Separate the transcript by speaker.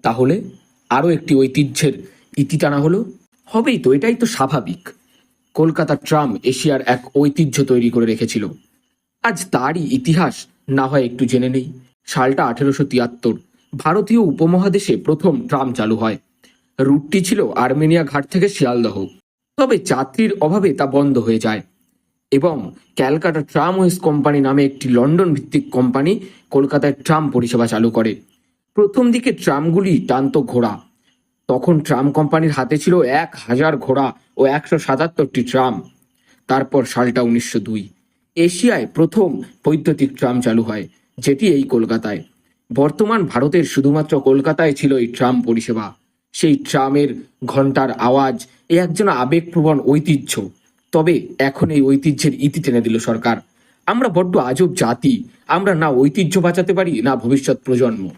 Speaker 1: তাহলে আরও একটি ঐতিহ্যের ইতি টানা হলো। হবেই তো, এটাই তো স্বাভাবিক। কলকাতার ট্রাম এশিয়ার এক ঐতিহ্য তৈরি করে রেখেছিল। আজ তারই ইতিহাস না হয় একটু জেনে নেই। সালটা 1873। ভারতীয় উপমহাদেশে প্রথম ট্রাম চালু হয়। রুটটি ছিল আর্মেনিয়া ঘাট থেকে শিয়ালদহ। তবে যাত্রীর অভাবে তা বন্ধ হয়ে যায় এবং ক্যালকাটা ট্রামওয়েজ কোম্পানি নামে একটি লন্ডন ভিত্তিক কোম্পানি কলকাতায় ট্রাম পরিষেবা চালু করে। প্রথম দিকে ট্রামগুলি টানত ঘোড়া। তখন ট্রাম কোম্পানির হাতে ছিল 1000 ঘোড়া ও 177টি ট্রাম। তারপর সালটা 1902। এশিয়ায় প্রথম বৈদ্যুতিক ট্রাম চালু হয়, যেটি এই কলকাতায়। বর্তমান ভারতের শুধুমাত্র কলকাতায় ছিল এই ট্রাম পরিষেবা। সেই ট্রামের ঘন্টার আওয়াজ এ একজন আবেগপ্রবণ ঐতিহ্য। তবে এখন এই ঐতিহ্যের ইতি টেনে দিল সরকার। আমরা বড্ড আজব জাতি। আমরা না ঐতিহ্য বাঁচাতে পারি, না ভবিষ্যৎ প্রজন্ম।